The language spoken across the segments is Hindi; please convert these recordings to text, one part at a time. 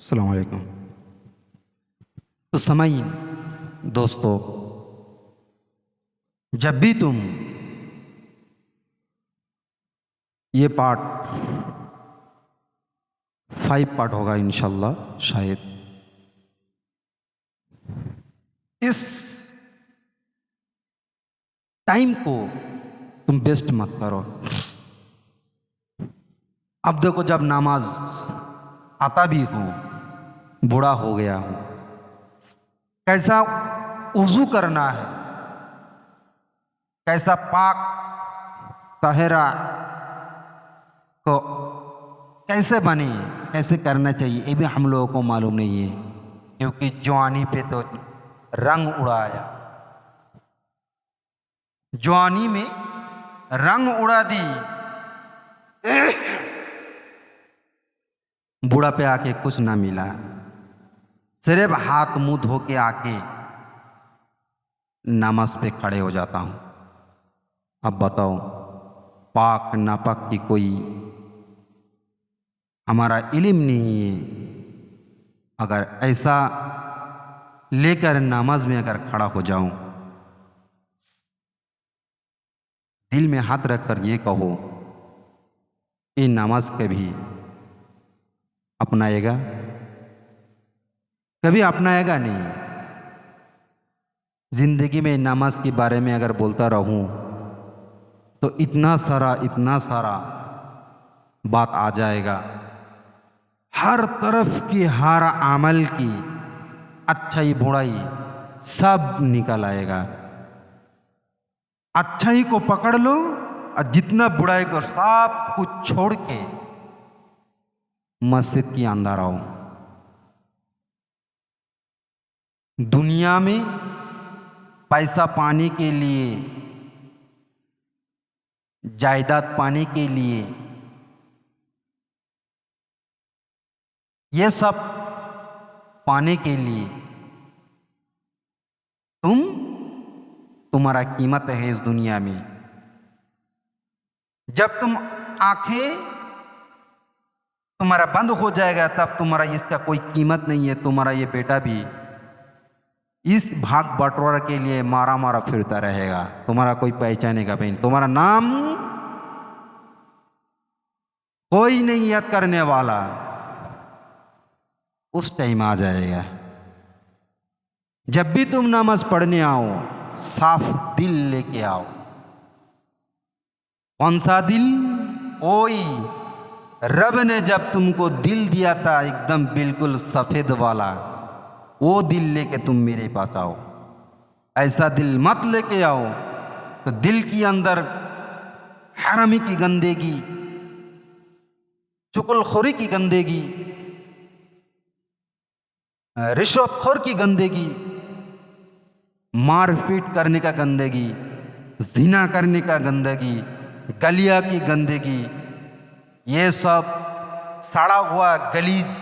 अस्सलाम वालेकुम। तो समझिए दोस्तों, जब भी तुम ये पार्ट 5 पार्ट होगा इंशाल्लाह, शायद इस टाइम को तुम वेस्ट मत करो। अब देखो, जब नमाज आता भी हूँ, बूढ़ा हो गया हूँ, कैसा वजू करना है, कैसा पाक तहरा को कैसे बने, कैसे करना चाहिए, ये भी हम लोगों को मालूम नहीं है, क्योंकि जवानी पे तो रंग उड़ाया, जवानी में रंग उड़ा दी, बूढ़ा पे आके कुछ ना मिला, सिर्फ हाथ मुंह धो के आके नमाज पे खड़े हो जाता हूँ। अब बताओ, पाक नापाक की कोई हमारा इल्म नहीं है। अगर ऐसा लेकर नमाज में अगर खड़ा हो जाऊं, दिल में हाथ रखकर ये कहो, ये नमाज कभी अपनाएगा? कभी अपनाएगा नहीं। जिंदगी में नमाज के बारे में अगर बोलता रहूं तो इतना सारा बात आ जाएगा, हर तरफ की, हर अमल की अच्छाई बुराई सब निकल आएगा। अच्छाई को पकड़ लो और जितना बुराई को सब कुछ छोड़ के मस्जिद के अंदर आओ। दुनिया में पैसा पाने के लिए, जायदाद पाने के लिए, ये सब पाने के लिए तुम्हारा कीमत है इस दुनिया में। जब तुम आंखें तुम्हारा बंद हो जाएगा तब तुम्हारा इसका कोई कीमत नहीं है। तुम्हारा ये बेटा भी इस भाग बंटवारा के लिए मारा मारा फिरता रहेगा, तुम्हारा कोई पहचानेगा भी नहीं, तुम्हारा नाम कोई नहीं याद करने वाला। उस टाइम आ जाएगा। जब भी तुम नमाज पढ़ने आओ, साफ दिल लेके आओ। कौन सा दिल? ओई रब ने जब तुमको दिल दिया था एकदम बिल्कुल सफेद वाला, वो दिल लेके तुम मेरे पास आओ। ऐसा दिल मत लेके आओ तो दिल के अंदर हरामी की गंदगी, चुगलखोरी की गंदगी, रिश्वतखोर की गंदगी, मारपीट करने का गंदगी, जिना करने का गंदगी, गलिया की गंदगी, ये सब सड़ा हुआ गलीज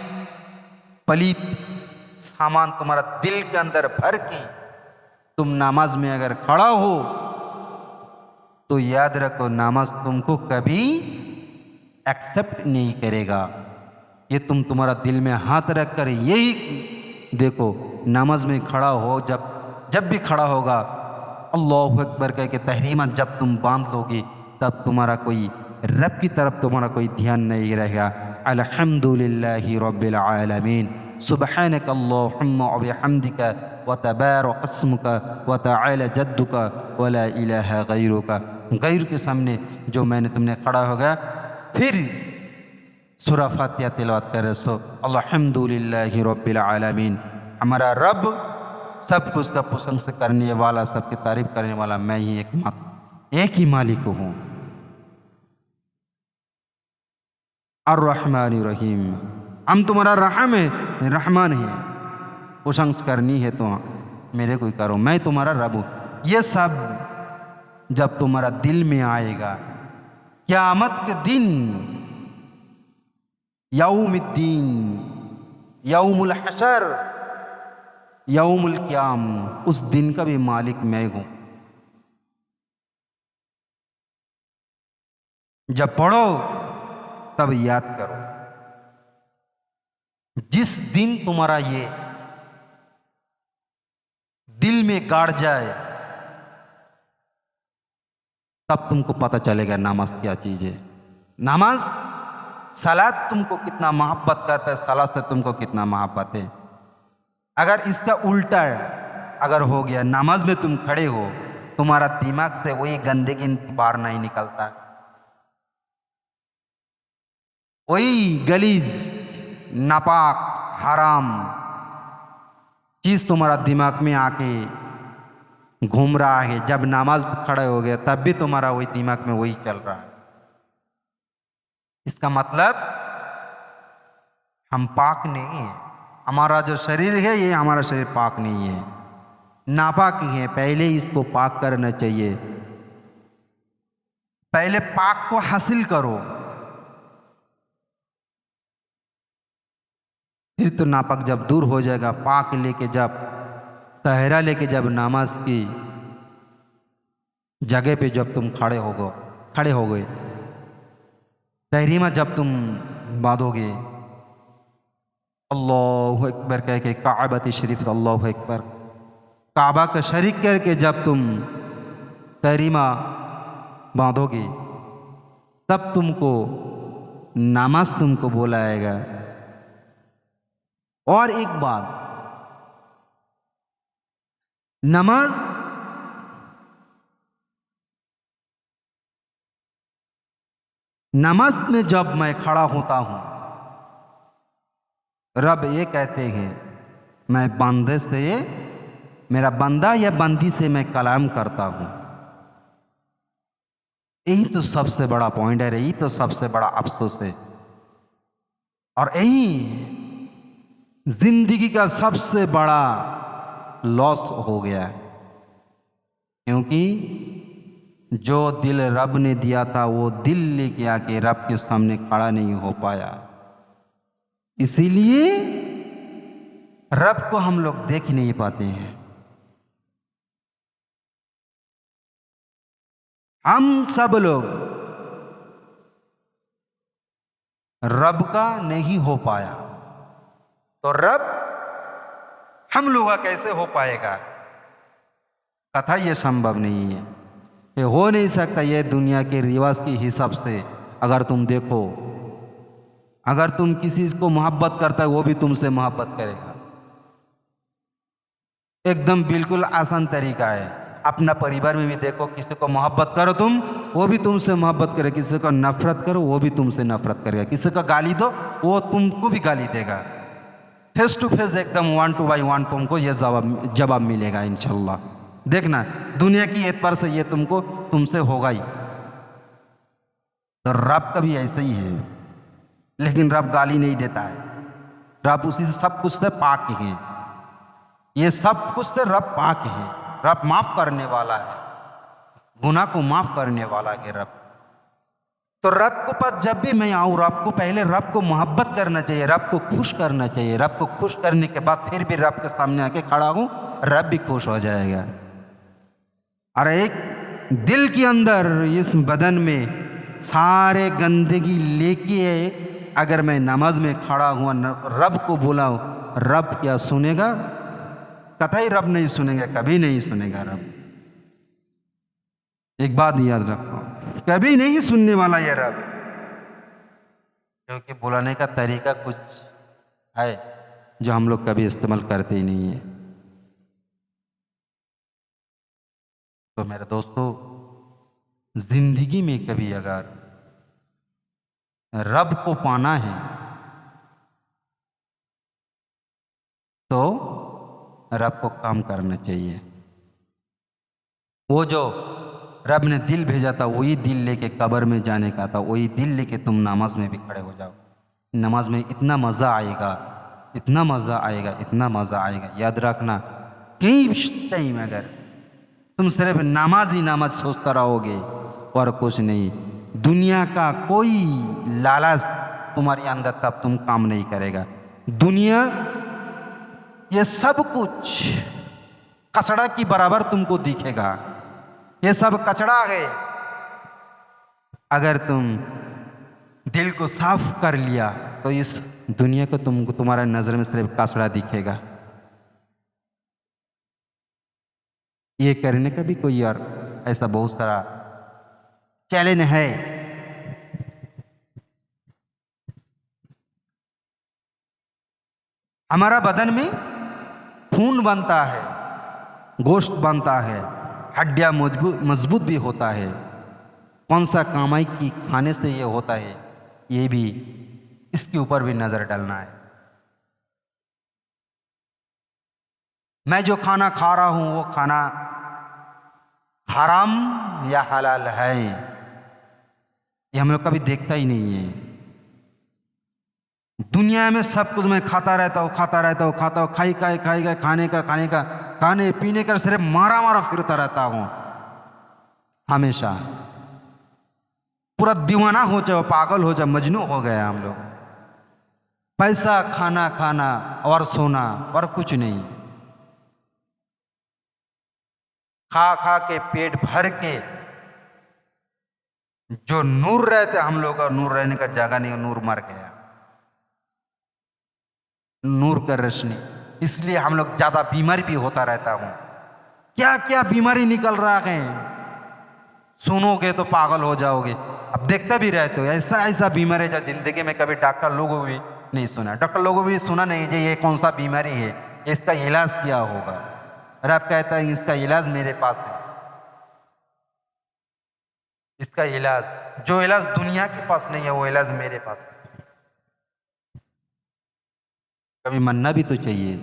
पलीत सामान तुम्हारा दिल के अंदर भर के तुम नमाज में अगर खड़ा हो तो याद रखो, नमाज तुमको कभी एक्सेप्ट नहीं करेगा। ये तुम्हारा दिल में हाथ रखकर यही देखो, नमाज में खड़ा हो, जब भी खड़ा होगा अल्लाहु अकबर कह के तहरीमत जब तुम बांध लोगे तब तुम्हारा कोई रब की तरफ तुम्हारा कोई ध्यान नहीं रहेगा। अल्हम्दुलिल्लाहि रब्बिल आलमीन, सुब्हानक अल्लाहुम्मा व बिहम्दिका व तबारक अस्मुका व तआला जद्दुका व ला इलाहा गैरुका। गैर के सामने जो मैंने तुमने खड़ा होगा, फिर सूरा फातिहा तिलावत करे, सो अल्हम्दुलिल्लाहि रब्बिल आलमीन, हमारा रब सब कुछ का प्रशंसा करने वाला, सबकी तारीफ करने वाला मैं ही एक ही मालिक हूँ। अर्रहमानिर रहीम, हम तुम्हारा रहम है, रहमान है, प्रशंसा करनी है तो मेरे को करो, मैं तुम्हारा रब हूँ। ये सब जब तुम्हारा दिल में आएगा, क़यामत के दिन, यौमुद्दीन, यौमुल हशर, यौमुल क़याम, उस दिन का भी मालिक मैं हूं। जब पढ़ो तब याद करो, जिस दिन तुम्हारा ये दिल में गाड़ जाए, तब तुमको पता चलेगा नमाज क्या चीज है। नमाज, सलात तुमको कितना मोहब्बत करता है, सलात से तुमको कितना मोहब्बत है। अगर इसका उल्टा अगर हो गया, नमाज में तुम खड़े हो, तुम्हारा दिमाग से वही गंदगी बाहर नहीं निकलता, वही गलीज, नापाक, हराम चीज तुम्हारा दिमाग में आके घूम रहा है। जब नमाज खड़े हो गया तब भी तुम्हारा वही दिमाग में वही चल रहा है। इसका मतलब हम पाक नहीं है। हमारा जो शरीर है ये हमारा शरीर पाक नहीं है, नापाक ही है। पहले इसको पाक करना चाहिए, पहले पाक को हासिल करो, फिर तो नापाक जब दूर हो जाएगा, पाक लेके जब तहरा लेके जब नमाज की जगह पे जब तुम खड़े हो गए, तहरीमा जब तुम बांधोगे, अल्लाहु अकबर कह के काबा शरीफ, अल्लाहु अकबर, काबा का शरीक करके जब तुम तहरीमा बांधोगे, तब तुमको नमाज तुमको बुलाएगा। और एक बात, नमाज में जब मैं खड़ा होता हूं, रब ये कहते हैं मैं बंदे से, मेरा बंदा या बंदी से मैं कलाम करता हूं। यही तो सबसे बड़ा पॉइंट है, यही तो सबसे बड़ा अफसोस है, और यही जिंदगी का सबसे बड़ा लॉस हो गया है। क्योंकि जो दिल रब ने दिया था वो दिल लेके आके रब के सामने खड़ा नहीं हो पाया, इसीलिए रब को हम लोग देख नहीं पाते हैं। हम सब लोग रब का नहीं हो पाया, तो रब हम लोग का कैसे हो पाएगा? कथा ये संभव नहीं है, ये हो नहीं सकता। ये दुनिया के रिवाज के हिसाब से अगर तुम देखो, अगर तुम किसी को मोहब्बत करता है वो भी तुमसे मोहब्बत करेगा, एकदम बिल्कुल आसान तरीका है। अपना परिवार में भी देखो, किसी को मोहब्बत करो तुम, वो भी तुमसे मोहब्बत करे, किसी को नफरत करो वो भी तुमसे नफरत करेगा, किसी को गाली दो वो तुमको भी गाली देगा। फेस टू फेस एकदम 1 to 1 तुमको ये जवाब मिलेगा इंशाल्लाह। देखना दुनिया की एतबार से ये तुमसे होगा ही। तो रब का भी ऐसा ही है, लेकिन रब गाली नहीं देता है, रब उसी से सब कुछ से पाक है। ये सब कुछ से रब पाक है, रब माफ करने वाला है, गुनाह को माफ करने वाला है रब। तो रब को पास जब भी मैं आऊँ, रब को पहले रब को मोहब्बत करना चाहिए, रब को खुश करना चाहिए। रब को खुश करने के बाद फिर भी रब के सामने आके खड़ा हूँ, रब भी खुश हो जाएगा। और एक दिल के अंदर, इस बदन में सारे गंदगी लेके अगर मैं नमाज में खड़ा हुआ, रब को बुलाऊं, रब क्या सुनेगा? कतई रब नहीं सुनेगा, कभी नहीं सुनेगा रब। एक बात याद रखो, कभी नहीं सुनने वाला ये रब, क्योंकि बुलाने का तरीका कुछ है जो हम लोग कभी इस्तेमाल करते ही नहीं है। तो मेरे दोस्तों, जिंदगी में कभी अगर रब को पाना है तो रब को काम करना चाहिए। वो जो रब ने दिल भेजा था वही दिल लेके कब्र में जाने का था, वही दिल लेके तुम नमाज में भी खड़े हो जाओ। नमाज में इतना मज़ा आएगा, इतना मज़ा आएगा, इतना मज़ा आएगा। याद रखना, कई टाइम अगर तुम सिर्फ नमाज ही नमाज सोचता रहोगे और कुछ नहीं, दुनिया का कोई लालच तुम्हारे अंदर तब तुम काम नहीं करेगा। दुनिया ये सब कुछ कचड़ा की बराबर तुमको दिखेगा, ये सब कचड़ा है। अगर तुम दिल को साफ कर लिया तो इस दुनिया को तुम्हारा नज़र में सिर्फ कासड़ा दिखेगा। ये करने का भी कोई और ऐसा बहुत सारा चैलेंज है। हमारा बदन में खून बनता है, गोश्त बनता है, हड्डियां मजबूत भी होता है। कौन सा कमाई की खाने से ये होता है, ये भी इसके ऊपर भी नजर डालना है। मैं जो खाना खा रहा हूं वो खाना हराम या हलाल है, ये हम लोग कभी देखता ही नहीं है। दुनिया में सब कुछ मैं खाता रहता हूँ, खाने पीने का सिर्फ मारा फिरता रहता हूँ। हमेशा पूरा दीवाना हो जाओ, पागल हो जाओ, मजनू हो गया हम लोग। पैसा, खाना और सोना और कुछ नहीं। खा के पेट भर के जो नूर रहते हम लोग का, नूर रहने का जगह नहीं, नूर मर गया, नूर का रोशनी। इसलिए हम लोग ज्यादा बीमारी भी होता रहता हूं। क्या क्या बीमारी निकल रहा है, सुनोगे तो पागल हो जाओगे। अब देखते भी रहते हो, ऐसा बीमारी जो जिंदगी में कभी डॉक्टर लोगों भी नहीं सुना, डॉक्टर लोगों भी सुना नहीं जी ये कौन सा बीमारी है, इसका इलाज क्या होगा। और आप कहता है इसका इलाज मेरे पास है। इसका इलाज, जो इलाज दुनिया के पास नहीं है वो इलाज मेरे पास है। कभी मानना भी तो चाहिए।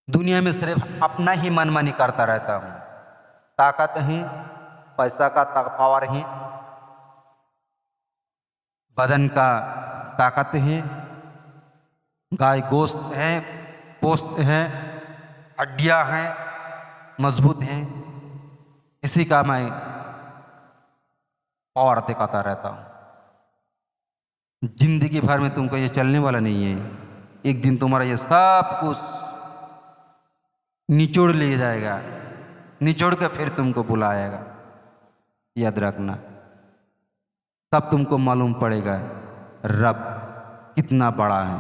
दुनिया में सिर्फ अपना ही मनमानी करता रहता हूं। ताकत ही, पैसा का पावर ही, बदन का ताकत है, गाय गोश्त है, पोस्त है, हड्डियां हैं, मजबूत हैं, इसी का मैं पावर दिखाता रहता हूं। जिंदगी भर में तुमको ये चलने वाला नहीं है। एक दिन तुम्हारा ये सब कुछ निचोड़ ले जाएगा, निचोड़ के फिर तुमको बुलाएगा। याद रखना, तब तुमको मालूम पड़ेगा रब कितना बड़ा है।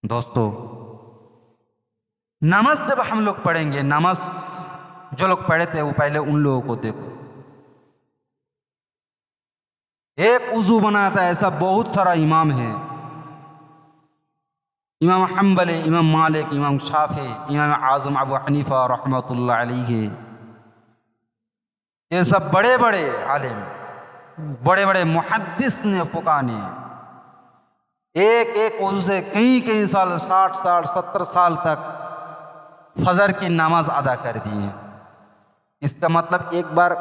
दोस्तों, नमाज जब हम लोग पढ़ेंगे, नमाज जो लोग पढ़े थे वो पहले उन लोगों को देखो। एक उजू बनाया था, ऐसा बहुत सारा इमाम है। इमाम हम्बल, इमाम मालिक, इमाम शाफी, इमाम आजम अबू हनीफा रहमतुल्लाह अलैहि, ये सब बड़े बड़े आलिम, बड़े बड़े मुहद्दिस ने, फुका ने एक एक उजू से कई साल, 60 साल 70 साल तक फजर की नमाज अदा कर दी है। इसका मतलब एक बार,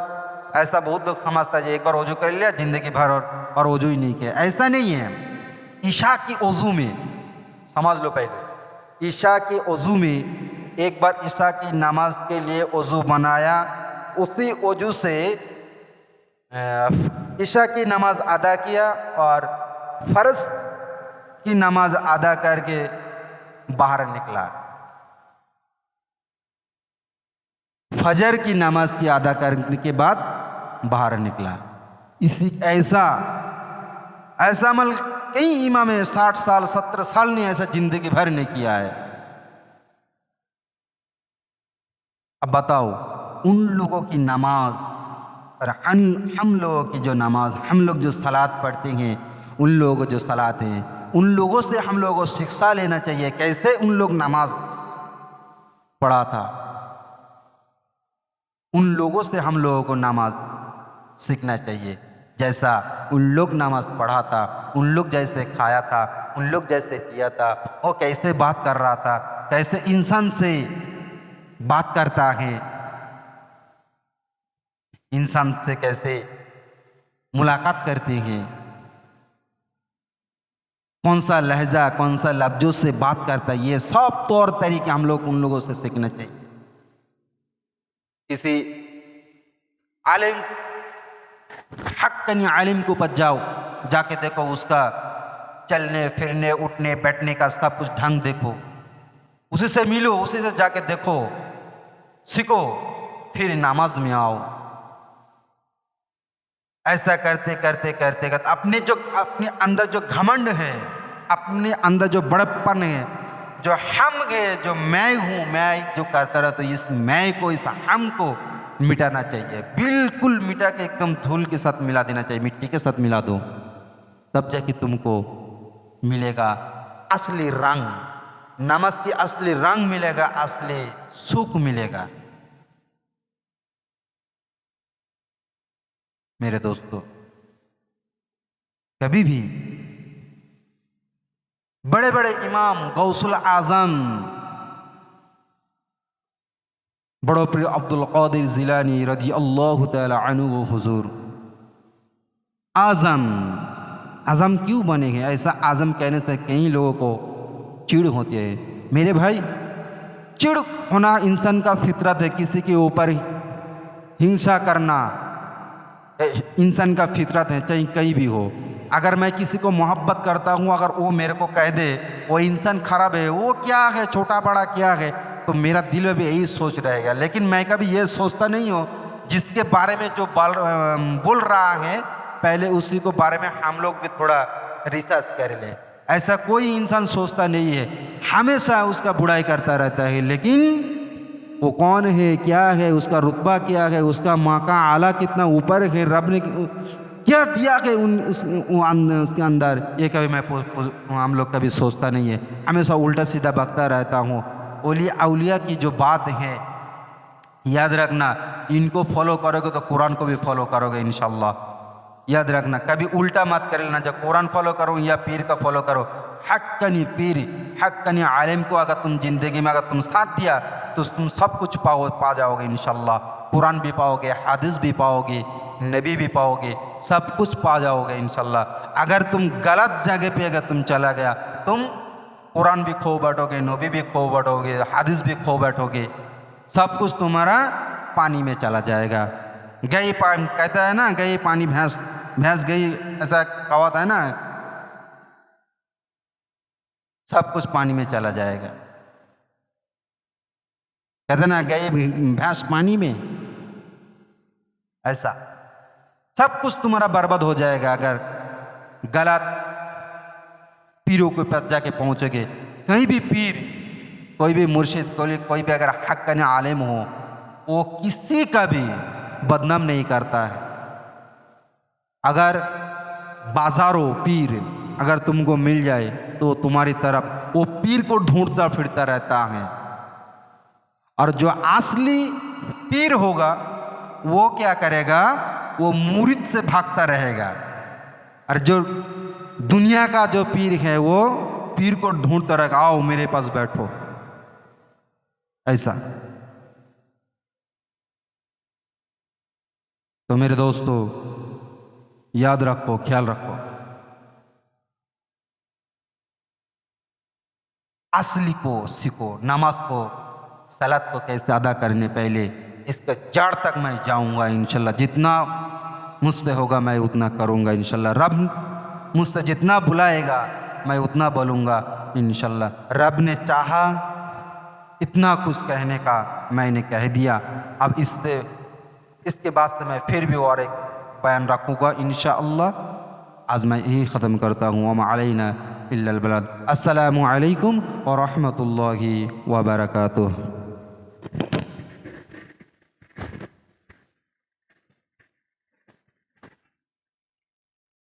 ऐसा बहुत लोग समझता है एक बार वजू कर लिया जिंदगी भर और वजू ही नहीं किया। ऐसा नहीं है। ईशा की वजू में, समझ लो पहले, ईशा की वजू में एक बार ईशा की नमाज के लिए वजू बनाया, उसी वजू से ईशा की नमाज अदा किया और फर्ज की नमाज अदा करके बाहर निकला। फजर की नमाज की अदा करने के बाद बाहर निकला। इसी ऐसा अमल कई इमाम 60 साल 70 साल ने ऐसा जिंदगी भर ने किया है। अब बताओ, उन लोगों की नमाज और हम लोगों की जो नमाज, हम लोग जो सलात पढ़ते हैं, उन लोगों जो सलात हैं, उन लोगों से हम लोगों को शिक्षा लेना चाहिए। कैसे उन लोग नमाज पढ़ा था, उन लोगों से हम लोगों को नमाज सीखना चाहिए। जैसा उन लोग नमाज पढ़ा था, उन लोग जैसे खाया था, उन लोग जैसे पिया था, वो कैसे बात कर रहा था, कैसे इंसान से बात करता है, इंसान से कैसे मुलाकात करते हैं, कौन सा लहजा, कौन सा लफ्जों से बात करता है, ये सब तौर तरीके हम लोग उन लोगों से सीखना चाहिए। किसी आलिम, हक्कनी आलिम के ऊपर जाओ, जाके देखो उसका चलने फिरने उठने बैठने का सब कुछ ढंग देखो, उसी से मिलो, उसी से जाके देखो, सीखो, फिर नमाज में आओ। ऐसा करते करते करते करते अपने अंदर जो घमंड है, अपने अंदर जो बड़प्पन है, जो हम है, जो मैं हूँ, मैं जो करता रहा, तो इस मैं को, इस हम को मिटाना चाहिए। बिल्कुल मिटा के एकदम धूल के साथ मिला देना चाहिए, मिट्टी के साथ मिला दो, तब जाके तुमको मिलेगा असली रंग, नमाज की असली रंग मिलेगा, असली सुख मिलेगा। मेरे दोस्तों, कभी भी बड़े बड़े इमाम गौसुल आजम बड़ो प्रिय अब्दुल कादिर जिलानी रजी अल्लाह तआला अन्हु हुजूर आजम, आजम क्यों बने हैं? ऐसा आजम कहने से कई लोगों को चिढ़ होती है। मेरे भाई, चिढ़ होना इंसान का फितरत है, किसी के ऊपर हिंसा करना इंसान का फितरत है, चाहे कहीं भी हो। अगर मैं किसी को मोहब्बत करता हूँ, अगर वो मेरे को कह दे वो इंसान खराब है, वो क्या है, छोटा बड़ा क्या है, तो मेरा दिल में भी यही सोच रहेगा। लेकिन मैं कभी ये सोचता नहीं हूँ जिसके बारे में जो बोल रहा है, पहले उसी को बारे में हम लोग भी थोड़ा रिसर्च कर ले। ऐसा कोई इंसान सोचता नहीं है, हमेशा उसका बुराई करता रहता है। लेकिन वो कौन है, क्या है, उसका रुतबा क्या है, उसका मौका आला कितना ऊपर है, रब ने क्या दिया है उसके अंदर, ये कभी हम लोग कभी सोचता नहीं है। हमेशा उल्टा सीधा बकता रहता हूँ। औलिया की जो बात है, याद रखना, इनको फॉलो करोगे तो कुरान को भी फॉलो करोगे इंशाल्लाह। याद रखना, कभी उल्टा मत कर लेना, जब कुरान फॉलो करो या पीर का फॉलो करो। हक्कनी पीर, हक्कनी आलिम को अगर तुम जिंदगी में अगर तुम साथ दिया तो तुम सब कुछ पा जाओगे इंशाल्लाह। कुरान भी पाओगे, हदीस भी पाओगे, नबी भी पाओगे, सब कुछ पा जाओगे इंशाल्लाह। अगर तुम गलत जगह पे अगर तुम चला गया, तुम कुरान भी खो बैठोगे, नबी भी खो बैठोगे, हदीस भी खो बैठोगे, सब कुछ तुम्हारा पानी में चला जाएगा। गई पानी कहता है ना, गई पानी भैंस गई, ऐसा कहावत है ना, सब कुछ पानी में चला जाएगा। कहते ना, गई भैंस पानी में, ऐसा सब कुछ तुम्हारा बर्बाद हो जाएगा अगर गलत पीरों के पास जाके पहुंचोगे। कहीं भी पीर, कोई भी मुर्शिद, कोई भी अगर हक्कानी आलिम हो, वो किसी का भी बदनाम नहीं करता है। अगर बाजारों पीर अगर तुमको मिल जाए तो तुम्हारी तरफ वो पीर को ढूंढता फिरता रहता है। और जो असली पीर होगा वो क्या करेगा, वो मुरीद से भागता रहेगा। और जो दुनिया का जो पीर है वो पीर को ढूंढता रहेगा, आओ मेरे पास बैठो, ऐसा। तो मेरे दोस्तों, याद रखो, ख्याल रखो, असली को सीखो। नमाज को, सलात को कैसे अदा करने, पहले इसका जड़ तक मैं जाऊंगा इंशाल्लाह। जितना मुझसे होगा मैं उतना करूंगा इंशाल्लाह। रब मुझसे जितना बुलाएगा मैं उतना बोलूंगा इंशाल्लाह। रब ने चाहा इतना कुछ कहने का, मैंने कह दिया। अब इसके बाद से मैं फिर भी और एक बयान रखूँगा इंशाअल्लाह। आज मैं यही ख़त्म करता हूँ। वमा अलैना इल्लल बलाग। अस्सलामु अलैकुम व रहमतुल्लाहि व बरकातुहू।